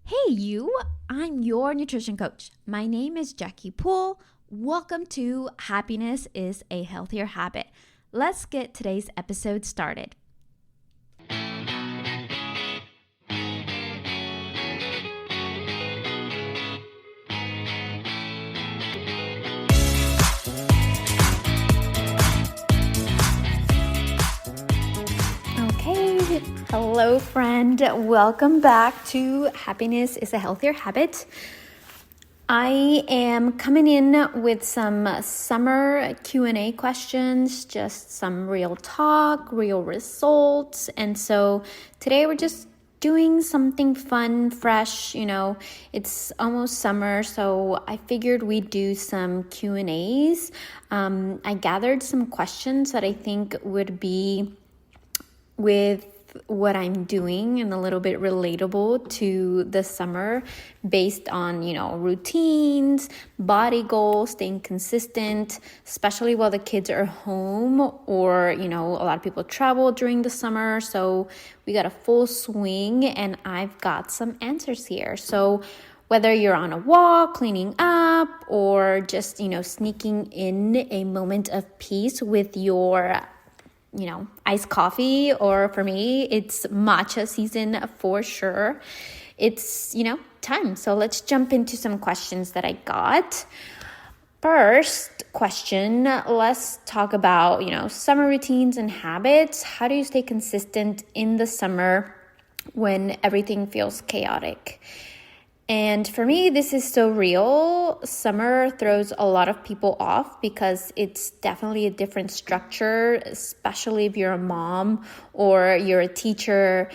Hey, you! I'm your nutrition coach. My name is Jackie Poole. Welcome to Happiness is a Healthier Habit. Let's get today's episode started. Okay, hello, friend. Welcome back to Happiness is a Healthier Habit. I am coming in with some summer Q&A questions, just some real talk, real results. And so today we're just doing something fun, fresh, it's almost summer, so I figured we'd do some Q&As. I gathered some questions that I think would be with what I'm doing and a little bit relatable to the summer based on, routines, body goals, staying consistent, especially while the kids are home or, a lot of people travel during the summer. So we got a full swing and I've got some answers here. So whether you're on a walk, cleaning up, or just, sneaking in a moment of peace with your iced coffee, or for me, it's matcha season for sure. It's, time. So let's jump into some questions that I got. First question, let's talk about, summer routines and habits. How do you stay consistent in the summer when everything feels chaotic? And for me, this is so real. Summer throws a lot of people off because it's definitely a different structure, especially if you're a mom or you're a teacher.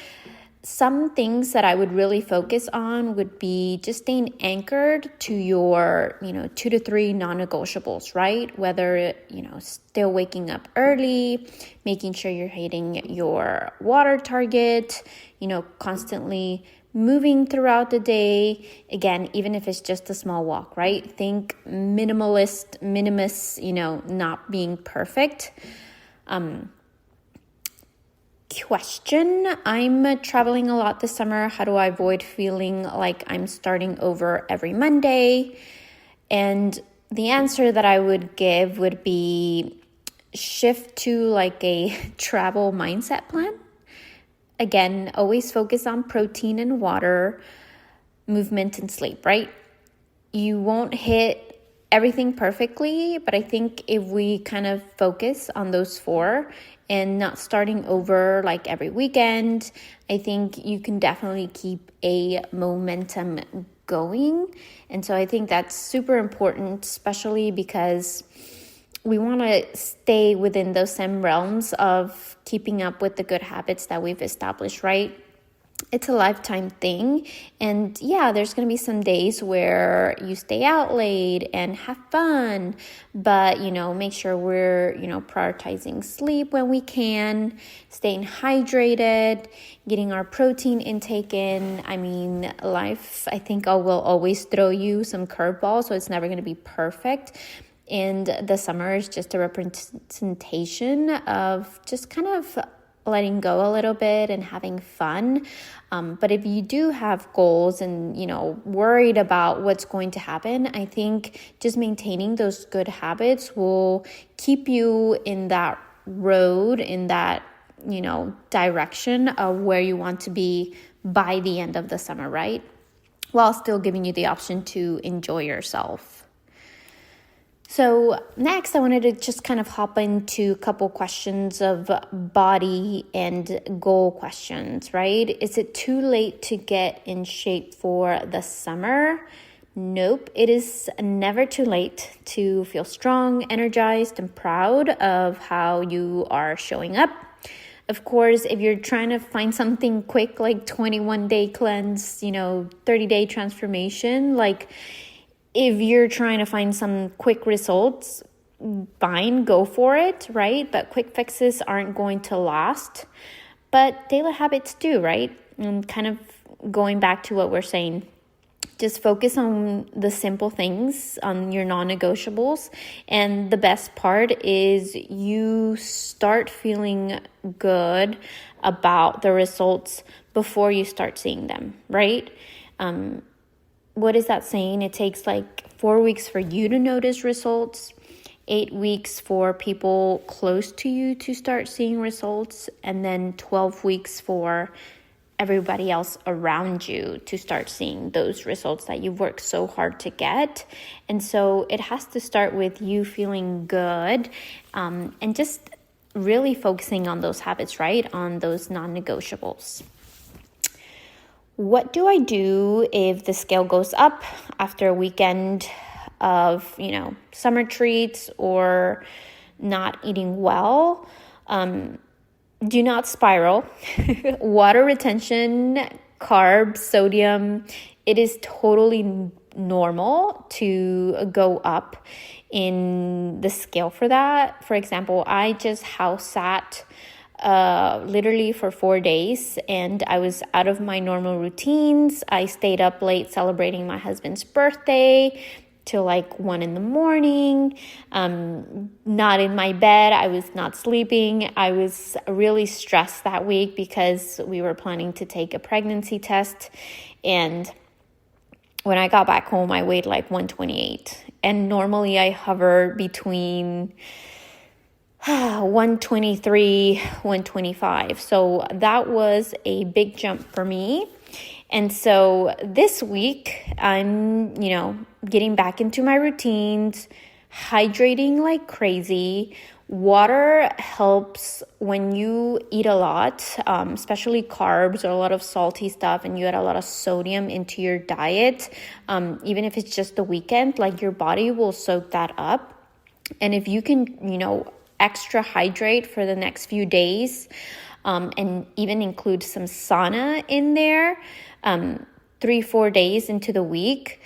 Some things that I would really focus on would be just staying anchored to your, 2 to 3 non-negotiables, right? Whether, still waking up early, making sure you're hitting your water target, constantly moving throughout the day. Again, even if it's just a small walk, right? Think minimalist, not being perfect. Question, I'm traveling a lot this summer. How do I avoid feeling like I'm starting over every Monday? And the answer that I would give would be shift to like a travel mindset plan. Again, always focus on protein and water, movement and sleep, right? You won't hit everything perfectly, but I think if we kind of focus on those 4 and not starting over like every weekend, I think you can definitely keep a momentum going. And so I think that's super important, especially because we want to stay within those same realms of keeping up with the good habits that we've established, right? It's a lifetime thing. And yeah, there's going to be some days where you stay out late and have fun, but, make sure we're, prioritizing sleep when we can, staying hydrated, getting our protein intake in. I mean, life, I think will always throw you some curveballs, so it's never going to be perfect. And the summer is just a representation of just kind of letting go a little bit and having fun. But if you do have goals and, worried about what's going to happen, I think just maintaining those good habits will keep you in that road, in that, direction of where you want to be by the end of the summer, right? While still giving you the option to enjoy yourself. So next, I wanted to just kind of hop into a couple questions of body and goal questions, right? Is it too late to get in shape for the summer? Nope, it is never too late to feel strong, energized, and proud of how you are showing up. Of course, if you're trying to find something quick like 21-day cleanse, 30-day transformation, like if you're trying to find some quick results, fine, go for it, right? But quick fixes aren't going to last. But daily habits do, right? And kind of going back to what we're saying, just focus on the simple things, on your non-negotiables. And the best part is you start feeling good about the results before you start seeing them, right? What is that saying? It takes like 4 weeks for you to notice results, 8 weeks for people close to you to start seeing results, and then 12 weeks for everybody else around you to start seeing those results that you've worked so hard to get. And so it has to start with you feeling good, and just really focusing on those habits, right? On those non-negotiables. What do I do if the scale goes up after a weekend of, summer treats or not eating well? Do not spiral. Water retention, carbs, sodium, it is totally normal to go up in the scale for that. For example, I just house sat literally for 4 days, and I was out of my normal routines. I stayed up late celebrating my husband's birthday till like 1 a.m. Not in my bed. I was not sleeping. I was really stressed that week because we were planning to take a pregnancy test. And when I got back home, I weighed like 128. And normally I hover between 123, 125. So that was a big jump for me. And so this week, I'm, getting back into my routines, hydrating like crazy. Water helps when you eat a lot, especially carbs or a lot of salty stuff, and you add a lot of sodium into your diet. Even if it's just the weekend, like your body will soak that up. And if you can, extra hydrate for the next few days, and even include some sauna in there, 3-4 days into the week,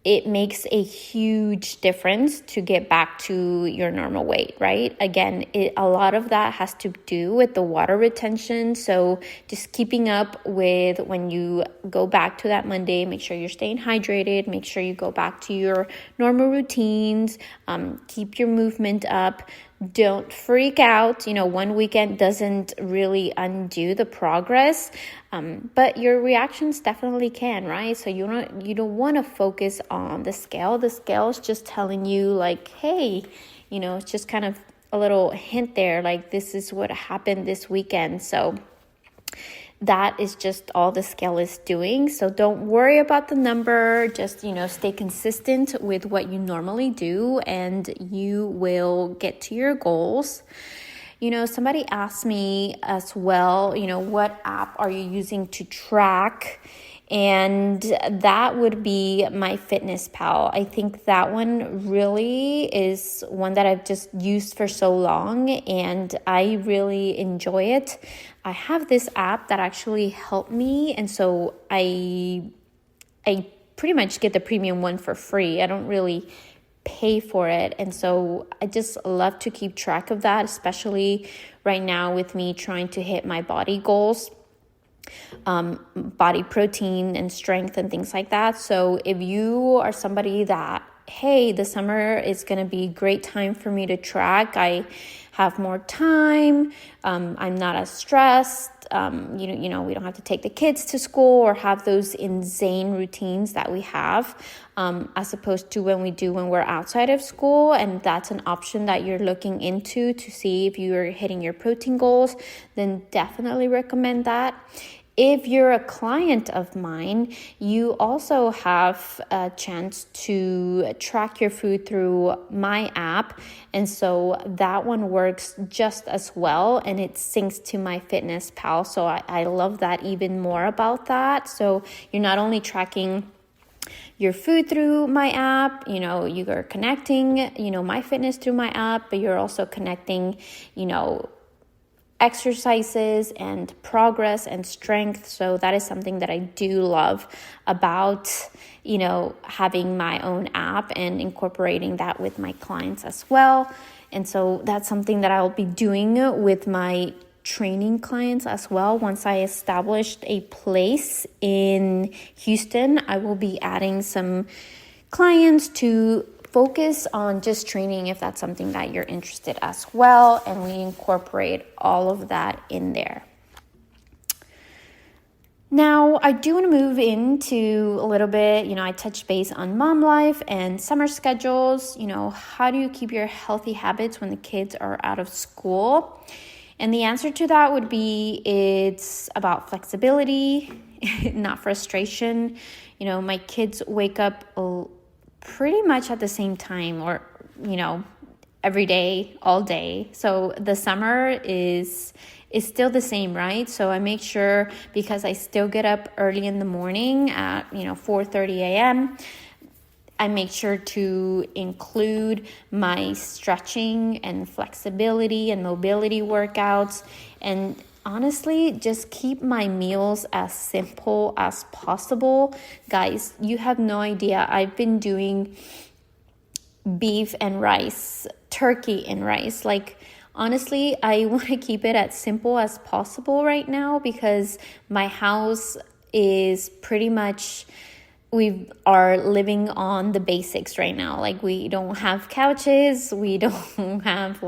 it makes a huge difference to get back to your normal weight, right? Again, a lot of that has to do with the water retention. So just keeping up with when you go back to that Monday, make sure you're staying hydrated, make sure you go back to your normal routines, keep your movement up. Don't freak out. One weekend doesn't really undo the progress, but your reactions definitely can, right? So you don't want to focus on the scale. The scale is just telling you like, hey, it's just kind of a little hint there, like this is what happened this weekend. So that is just all the scale is doing. So don't worry about the number. Just, stay consistent with what you normally do, and you will get to your goals. Somebody asked me as well, what app are you using to track? And that would be MyFitnessPal. I think that one really is one that I've just used for so long, and I really enjoy it. I have this app that actually helped me, and so I pretty much get the premium one for free. I don't really pay for it, and so I just love to keep track of that, especially right now with me trying to hit my body goals. Body protein and strength and things like that. So if you are somebody that, hey, the summer is going to be a great time for me to track, I have more time, I'm not as stressed, we don't have to take the kids to school or have those insane routines that we have, as opposed to when we're outside of school. And that's an option that you're looking into to see if you're hitting your protein goals, then definitely recommend that. If you're a client of mine, you also have a chance to track your food through my app. And so that one works just as well, and it syncs to MyFitnessPal. So I love that even more about that. So you're not only tracking your food through my app, you are connecting, MyFitness through my app, but you're also connecting, exercises and progress and strength. So that is something that I do love about, having my own app and incorporating that with my clients as well. And so that's something that I'll be doing with my training clients as well. Once I established a place in Houston, I will be adding some clients to focus on just training if that's something that you're interested as well, and we incorporate all of that in there. Now, I do want to move into a little bit, I touch base on mom life and summer schedules. How do you keep your healthy habits when the kids are out of school? And the answer to that would be it's about flexibility, not frustration. My kids wake up pretty much at the same time or, every day, all day. So the summer is still the same, right? So I make sure, because I still get up early in the morning at 4:30 a.m., I make sure to include my stretching and flexibility and mobility workouts, and honestly just keep my meals as simple as possible. Guys, you have no idea, I've been doing beef and rice, turkey and rice. Honestly, I want to keep it as simple as possible right now, because my house is pretty much, we are living on the basics right now. We don't have couches, we don't have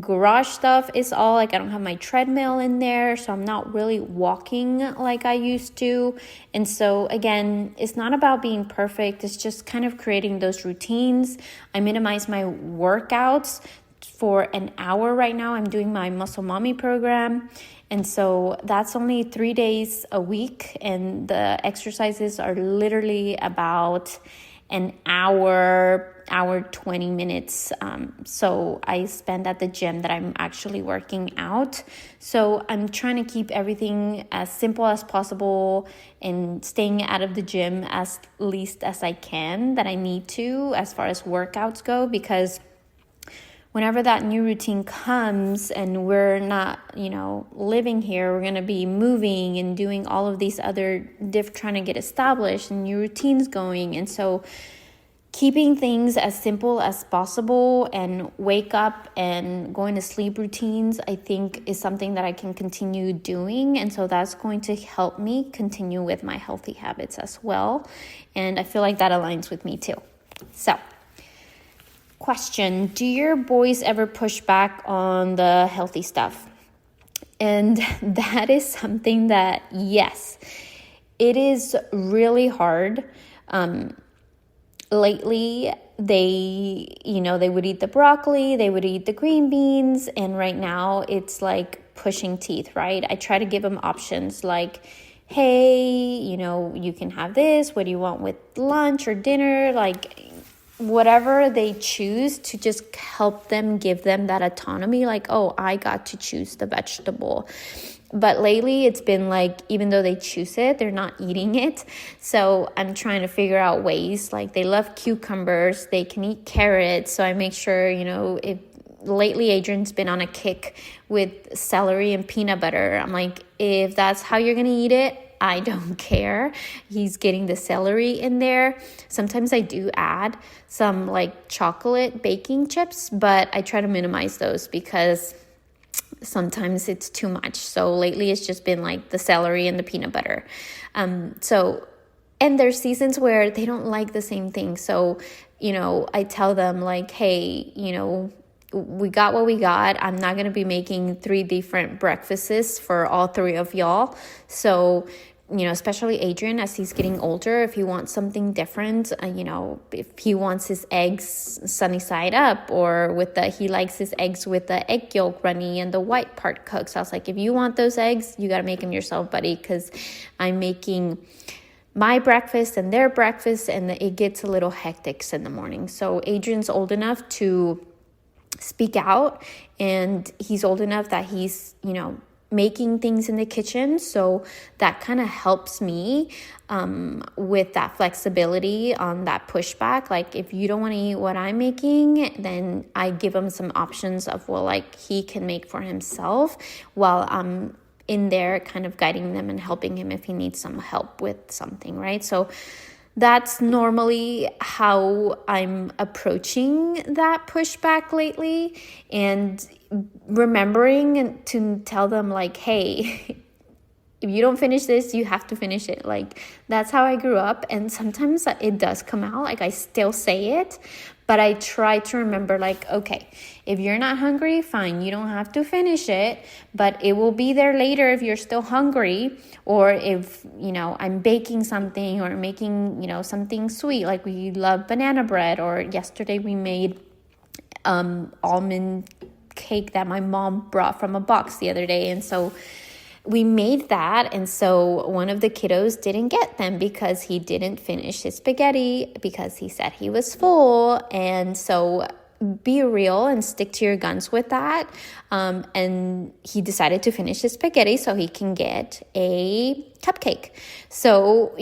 garage stuff is all, I don't have my treadmill in there, so I'm not really walking like I used to. And so again, it's not about being perfect, it's just kind of creating those routines. I minimize my workouts for an hour right now. I'm doing my Muscle Mommy program, and so that's only 3 days a week, and the exercises are literally about an hour 20 minutes. So I spend at the gym that I'm actually working out. So I'm trying to keep everything as simple as possible and staying out of the gym as least as I can that I need to as far as workouts go, because whenever that new routine comes and we're not, living here, we're going to be moving and doing all of these other trying to get established and new routines going. And so keeping things as simple as possible and wake up and going to sleep routines, I think, is something that I can continue doing. And so that's going to help me continue with my healthy habits as well. And I feel like that aligns with me too. So, question, do your boys ever push back on the healthy stuff? And that is something that, yes, it is really hard. Lately, they would eat the broccoli, they would eat the green beans, and right now it's like pushing teeth, right? I try to give them options like, hey, you can have this, what do you want with lunch or dinner? Whatever they choose, to just help them, give them that autonomy, I got to choose the vegetable. But lately it's been even though they choose it, they're not eating it. So I'm trying to figure out ways, they love cucumbers, they can eat carrots. So I make sure, if lately Adrian's been on a kick with celery and peanut butter. I'm if that's how you're going to eat it, I don't care. He's getting the celery in there. Sometimes I do add some chocolate baking chips, but I try to minimize those because sometimes it's too much. So lately it's just been the celery and the peanut butter. And there's seasons where they don't like the same thing. So, I tell them hey, we got what we got. I'm not going to be making 3 different breakfasts for all 3 of y'all. So, especially Adrian, as he's getting older, if he wants something different, if he wants his eggs sunny side up, or he likes his eggs with the egg yolk runny and the white part cooked. So I was if you want those eggs, you got to make them yourself, buddy, because I'm making my breakfast and their breakfast, and it gets a little hectic in the morning. So Adrian's old enough to speak out, and he's old enough that he's, making things in the kitchen. So that kind of helps me with that flexibility on that pushback. If you don't want to eat what I'm making, then I give him some options of he can make for himself, while I'm in there kind of guiding them and helping him if he needs some help with something, right? So that's normally how I'm approaching that pushback lately, and remembering to tell them hey, if you don't finish this, you have to finish it. Like, that's how I grew up. And sometimes it does come out, like I still say it, but I try to remember, like, okay, if you're not hungry, fine, you don't have to finish it, but it will be there later if you're still hungry. Or if, I'm baking something or making, something sweet, like we love banana bread, or yesterday we made almond cake that my mom brought from a box the other day. And so we made that, and so one of the kiddos didn't get them because he didn't finish his spaghetti because he said he was full. And so be real and stick to your guns with that. And he decided to finish his spaghetti so he can get a cupcake. So,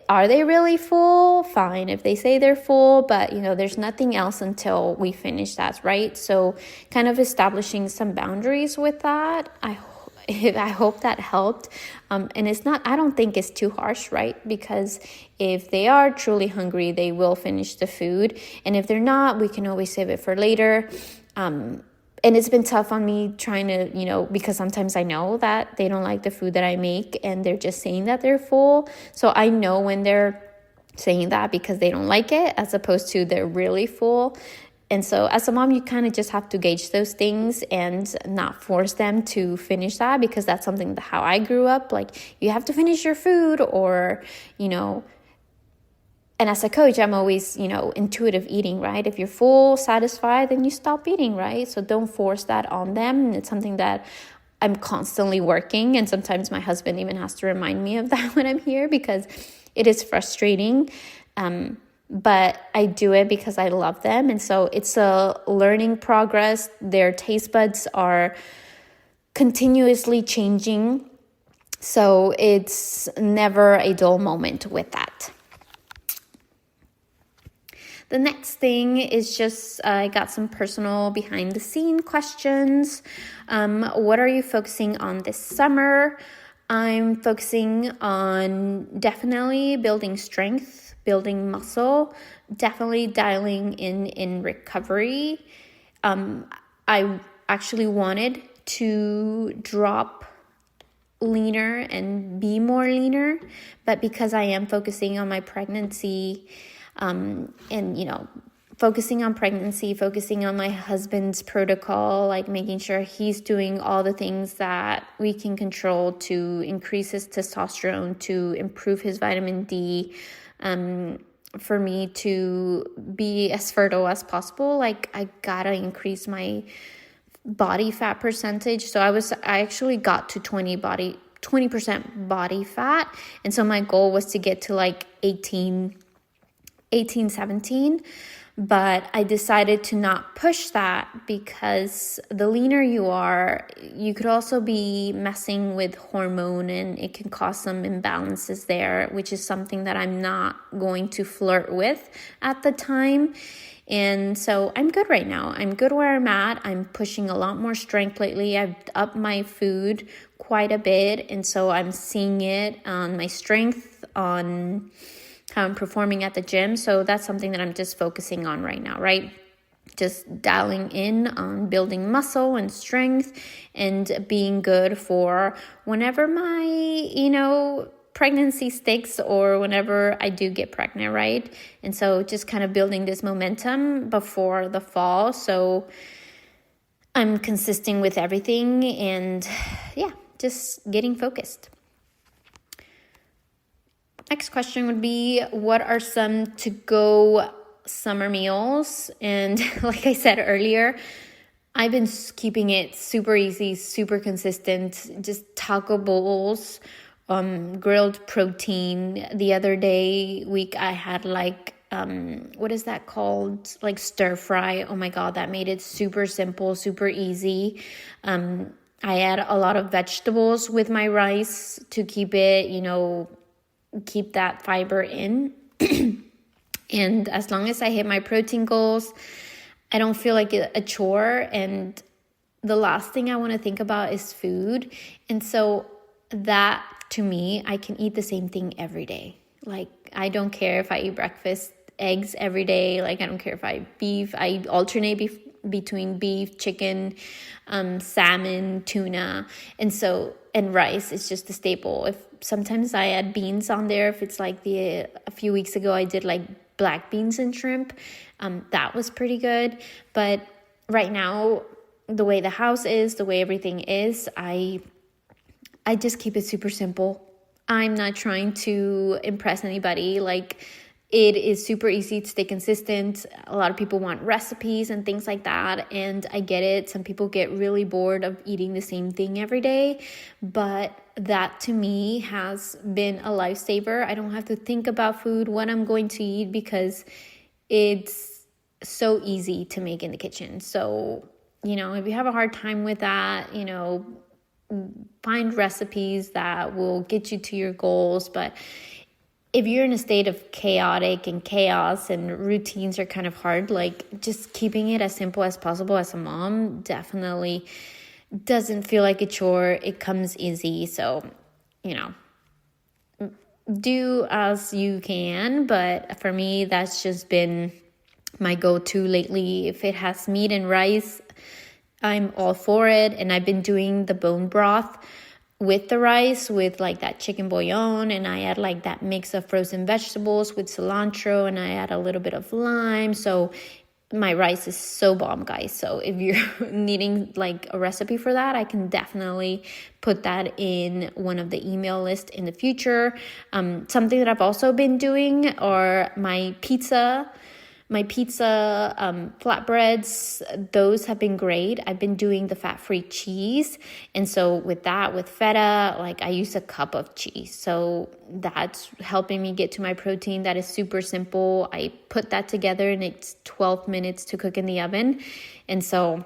are they really full? Fine if they say they're full, but there's nothing else until we finish that, right? So kind of establishing some boundaries with that. I hope that helped. And I don't think it's too harsh, right? Because if they are truly hungry, they will finish the food. And if they're not, we can always save it for later. And it's been tough on me trying to, because sometimes I know that they don't like the food that I make and they're just saying that they're full. So I know when they're saying that because they don't like it, as opposed to they're really full. And so as a mom, you kind of just have to gauge those things and not force them to finish that, because that's something how I grew up. Like, you have to finish your food, or, and as a coach, I'm always, intuitive eating, right? If you're full, satisfied, then you stop eating, right? So don't force that on them. And it's something that I'm constantly working. And sometimes my husband even has to remind me of that when I'm here, because it is frustrating. But I do it because I love them. And so it's a learning progress. Their taste buds are continuously changing. So it's never a dull moment with that. The next thing is just, I got some personal behind the scene questions. What are you focusing on this summer? I'm focusing on definitely building strength, building muscle, definitely dialing in recovery. I actually wanted to drop leaner and be more leaner, but because I am focusing on my pregnancy, and focusing on pregnancy, focusing on my husband's protocol, like making sure he's doing all the things that we can control to increase his testosterone, to improve his vitamin D, for me to be as fertile as possible. Like, I gotta increase my body fat percentage. So I actually got to 20% body fat. And so my goal was to get to like 18, 17. But I decided to not push that, because the leaner you are, you could also be messing with hormone, and it can cause some imbalances there, which is something that I'm not going to flirt with at the time. And so I'm good right now. I'm good where I'm at. I'm pushing a lot more strength lately. I've upped my food quite a bit. And so I'm seeing it on my strength, on how I'm performing at the gym. So that's something that I'm just focusing on right now, right? Just dialing in on building muscle and strength and being good for whenever my, pregnancy sticks, or whenever I do get pregnant, right? And so just kind of building this momentum before the fall. So I'm consistent with everything, and just getting focused. Next question would be, what are some to-go summer meals? And like I said earlier, I've been keeping it super easy, super consistent, just taco bowls, grilled protein. The other week I had what is that called? Like stir fry. Oh my God, that made it super simple, super easy. I add a lot of vegetables with my rice to keep it, keep that fiber in. And as long as I hit my protein goals, I don't feel like a chore. And the last thing I want to think about is food. And so that, to me, I can eat the same thing every day. Like, I don't care if I eat breakfast, eggs every day. Like, I don't care if I eat beef. I alternate between beef, chicken, salmon, tuna. And so and rice is just a staple. If sometimes I add beans on there, if it's like a few weeks ago I did like black beans and shrimp, that was pretty good. But right now, the way the house is, the way everything is, I just keep it super simple. I'm not trying to impress anybody. Like, it is super easy to stay consistent. A lot of people want recipes and things like that, and I get it. Some people get really bored of eating the same thing every day, but that to me has been a lifesaver. I don't have to think about food, what I'm going to eat, because it's so easy to make in the kitchen. So, if you have a hard time with that, find recipes that will get you to your goals. But if you're in a state of chaotic and chaos and routines are kind of hard, like, just keeping it as simple as possible as a mom definitely doesn't feel like a chore. It comes easy. So, do as you can. But for me, that's just been my go-to lately. If it has meat and rice, I'm all for it. And I've been doing the bone broth with the rice, with like that chicken bouillon, and I add like that mix of frozen vegetables with cilantro, and I add a little bit of lime. So my rice is so bomb, guys. So if you're needing like a recipe for that, I can definitely put that in one of the email lists in the future. Something that I've also been doing are my pizza flatbreads. Those have been great. I've been doing the fat-free cheese. And so with feta, like, I use a cup of cheese. So that's helping me get to my protein. That is super simple. I put that together and it's 12 minutes to cook in the oven. And so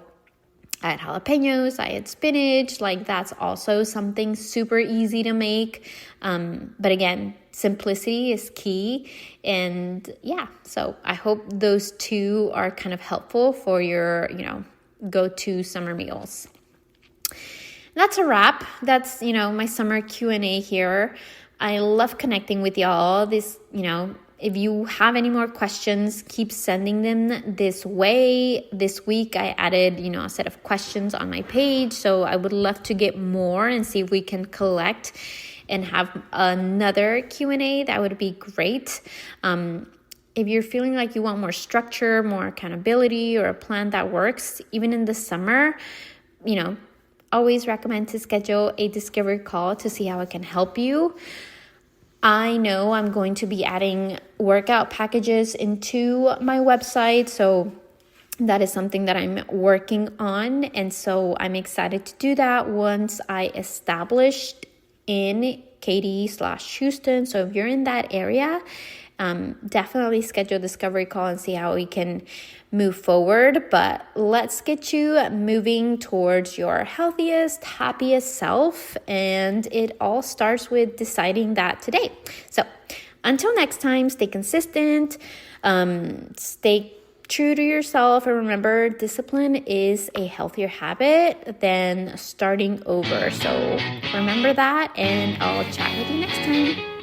I had jalapenos, I had spinach. Like, that's also something super easy to make. But again, simplicity is key. And yeah, so I hope those two are kind of helpful for your, go-to summer meals. That's a wrap. That's, my summer Q&A here. I love connecting with y'all. This, if you have any more questions, keep sending them this way. This week, I added, a set of questions on my page. So I would love to get more and see if we can collect and have another Q&A. That would be great. If you're feeling like you want more structure, more accountability, or a plan that works, even in the summer, always recommend to schedule a discovery call to see how I can help you. I know I'm going to be adding workout packages into my website, so that is something that I'm working on. And so I'm excited to do that once I established in Katy/Houston. So if you're in that area, definitely schedule a discovery call and see how we can move forward. But let's get you moving towards your healthiest, happiest self. And it all starts with deciding that today. So until next time, stay consistent, stay true to yourself, and remember, discipline is a healthier habit than starting over. So remember that, and I'll chat with you next time.